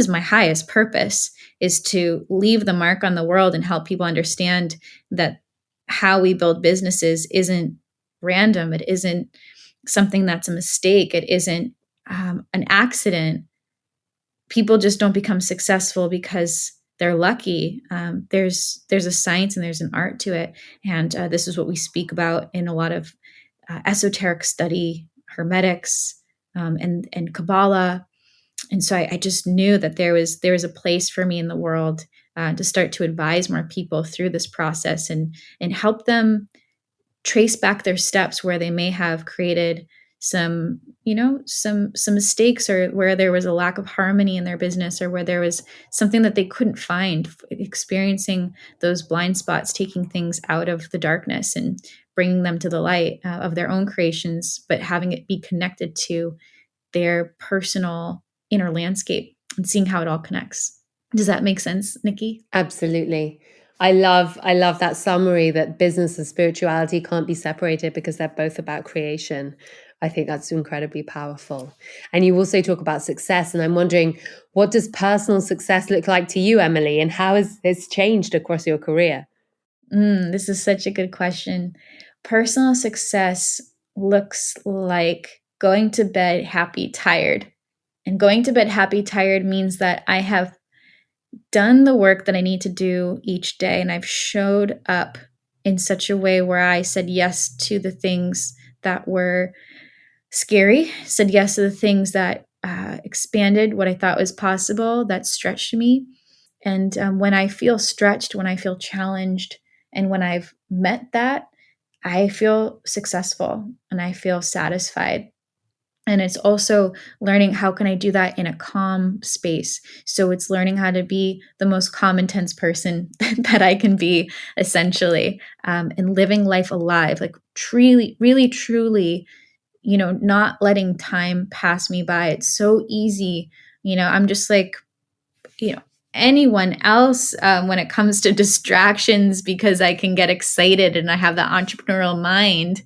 my highest purpose, is to leave the mark on the world and help people understand that how we build businesses isn't random. It isn't something that's a mistake. It isn't an accident. People just don't become successful because they're lucky. There's a science and there's an art to it, and this is what we speak about in a lot of esoteric study, hermetics, and Kabbalah. And so I just knew that there was a place for me in the world to start to advise more people through this process and help them trace back their steps where they may have created some mistakes, or where there was a lack of harmony in their business, or where there was something that they couldn't find, experiencing those blind spots, taking things out of the darkness and bringing them to the light of their own creations, but having it be connected to their personal inner landscape and seeing how it all connects. Does that make sense, Nikki? Absolutely. I love that summary that business and spirituality can't be separated because they're both about creation. I think that's incredibly powerful. And you also talk about success, and I'm wondering, what does personal success look like to you, Emily, and how has this changed across your career? This is such a good question. Personal success looks like going to bed happy, tired. And going to bed happy, tired means that I have done the work that I need to do each day, and I've showed up in such a way where I said yes to the things that were scary, said yes to the things that expanded what I thought was possible, that stretched me. And when I feel stretched, when I feel challenged, and when I've met that, I feel successful and I feel satisfied. And it's also learning, how can I do that in a calm space? So it's learning how to be the most calm, intense person that I can be, essentially, and living life alive, like truly, really, truly, not letting time pass me by. It's so easy. I'm just like, anyone else when it comes to distractions, because I can get excited and I have the entrepreneurial mind.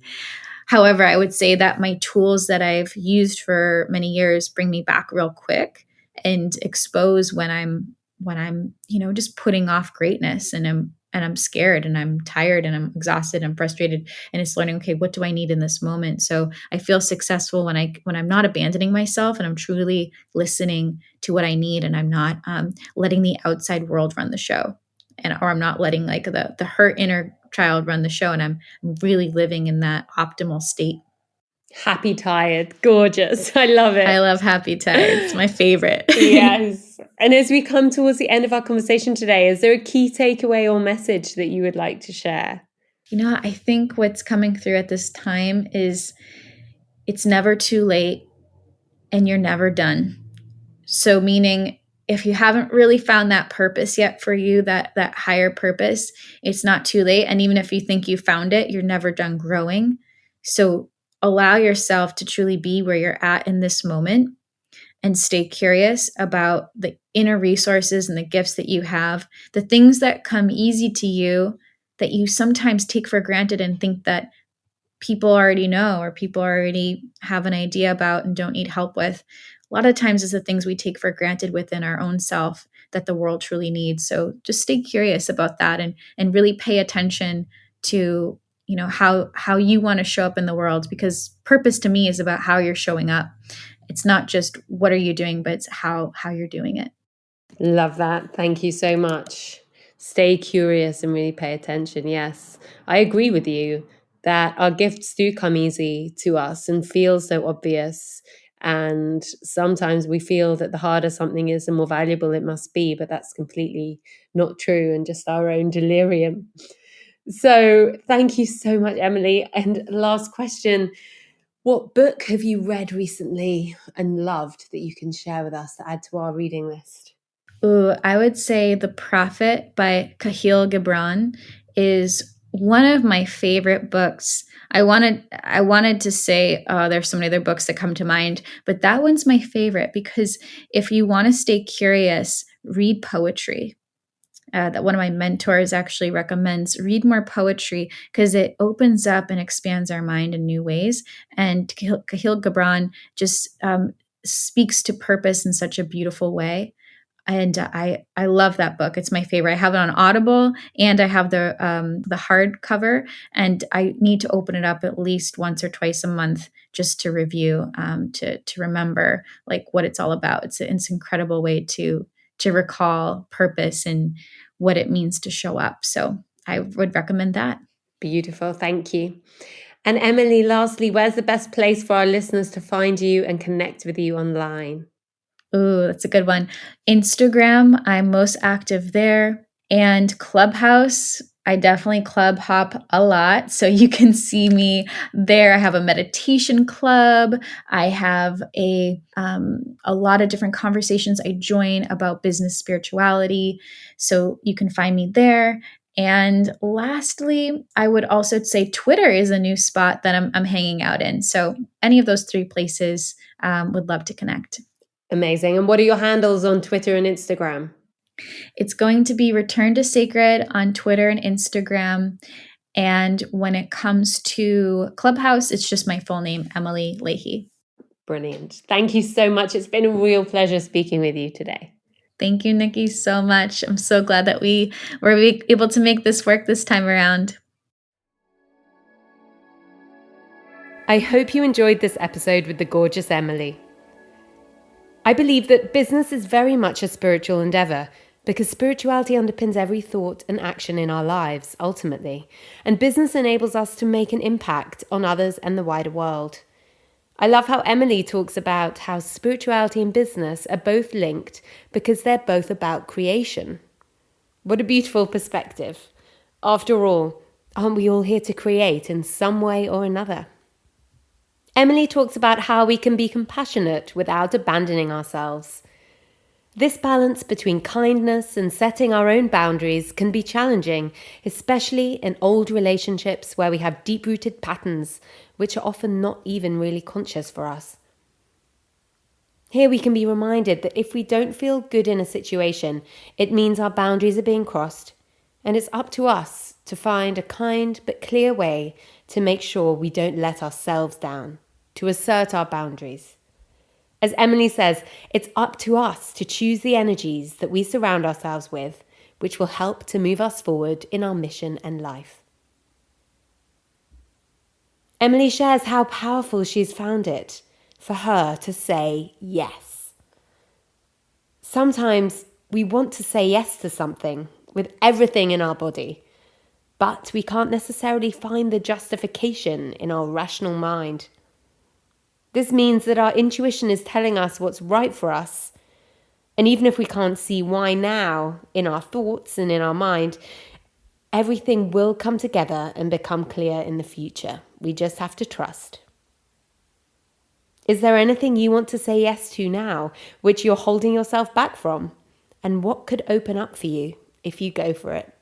However, I would say that my tools that I've used for many years bring me back real quick and expose when I'm just putting off greatness, and I'm scared and I'm tired and I'm exhausted and frustrated, and it's learning, okay, what do I need in this moment? So I feel successful when I'm not abandoning myself and I'm truly listening to what I need, and I'm not letting the outside world run the show, or I'm not letting like the hurt inner child run the show, and I'm really living in that optimal state. Happy, tired, gorgeous. I love I it. love happy tired. It's my favorite. Yes. And as we come towards the end of our conversation today, is there a key takeaway or message that you would like to share? I think what's coming through at this time is, it's never too late and you're never done. So meaning, if you haven't really found that purpose yet for you, that higher purpose, it's not too late. And even if you think you found it, you're never done growing. So allow yourself to truly be where you're at in this moment and stay curious about the inner resources and the gifts that you have, the things that come easy to you that you sometimes take for granted and think that people already know or people already have an idea about and don't need help with. A lot of times it's the things we take for granted within our own self that the world truly needs. So just stay curious about that and really pay attention to, you know, how you want to show up in the world, because purpose to me is about how you're showing up. It's not just what are you doing, but it's how you're doing it. Love that. Thank you so much. Stay curious and really pay attention. Yes, I agree with you that our gifts do come easy to us and feel so obvious. And sometimes we feel that the harder something is, the more valuable it must be, but that's completely not true and just our own delirium. So thank you so much, Emily. And last question, what book have you read recently and loved that you can share with us to add to our reading list? Ooh, I would say The Prophet by Kahil Gibran is one of my favorite books. I wanted to say there's so many other books that come to mind, but that one's my favorite because if you want to stay curious, read poetry. That one of my mentors actually recommends read more poetry because it opens up and expands our mind in new ways. And Kahil Gibran just speaks to purpose in such a beautiful way, and I love that book. It's my favorite. I have it on Audible, and I have the hardcover, and I need to open it up at least once or twice a month just to review, to remember like what it's all about. It's an incredible way to recall purpose and what it means to show up. So I would recommend that. Beautiful. Thank you. And Emily, lastly, where's the best place for our listeners to find you and connect with you online? Ooh, that's a good one. Instagram, I'm most active there. And Clubhouse, I definitely club hop a lot. So you can see me there. I have a meditation club. I have a lot of different conversations I join about business spirituality. So you can find me there. And lastly, I would also say Twitter is a new spot that I'm hanging out in. So any of those three places, would love to connect. Amazing. And what are your handles on Twitter and Instagram? It's going to be Return to Sacred on Twitter and Instagram. And when it comes to Clubhouse, it's just my full name, Emily Leahy. Brilliant. Thank you so much. It's been a real pleasure speaking with you today. Thank you, Nikki, so much. I'm so glad that we were able to make this work this time around. I hope you enjoyed this episode with the gorgeous Emily. I believe that business is very much a spiritual endeavor because spirituality underpins every thought and action in our lives, ultimately, and business enables us to make an impact on others and the wider world. I love how Emily talks about how spirituality and business are both linked because they're both about creation. What a beautiful perspective. After all, aren't we all here to create in some way or another? Emily talks about how we can be compassionate without abandoning ourselves. This balance between kindness and setting our own boundaries can be challenging, especially in old relationships where we have deep-rooted patterns, which are often not even really conscious for us. Here we can be reminded that if we don't feel good in a situation, it means our boundaries are being crossed, and it's up to us to find a kind but clear way to make sure we don't let ourselves down, to assert our boundaries. As Emily says, it's up to us to choose the energies that we surround ourselves with, which will help to move us forward in our mission and life. Emily shares how powerful she's found it for her to say yes. Sometimes we want to say yes to something with everything in our body, but we can't necessarily find the justification in our rational mind. This means that our intuition is telling us what's right for us, and even if we can't see why now in our thoughts and in our mind, everything will come together and become clear in the future. We just have to trust. Is there anything you want to say yes to now, which you're holding yourself back from? And what could open up for you if you go for it?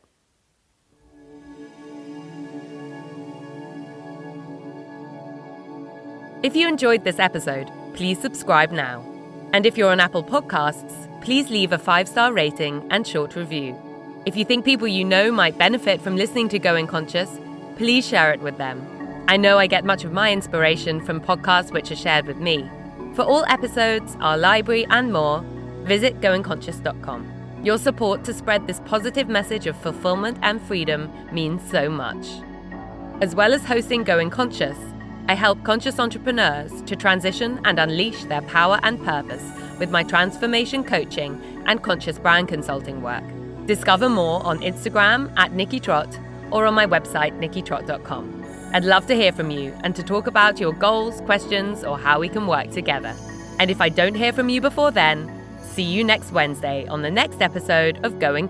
If you enjoyed this episode, please subscribe now. And if you're on Apple Podcasts, please leave a 5-star rating and short review. If you think people you know might benefit from listening to Going Conscious, please share it with them. I know I get much of my inspiration from podcasts which are shared with me. For all episodes, our library and more, visit goingconscious.com. Your support to spread this positive message of fulfillment and freedom means so much. As well as hosting Going Conscious, I help conscious entrepreneurs to transition and unleash their power and purpose with my transformation coaching and conscious brand consulting work. Discover more on Instagram @NikkiTrott or on my website, nikkitrott.com. I'd love to hear from you and to talk about your goals, questions, or how we can work together. And if I don't hear from you before then, see you next Wednesday on the next episode of Going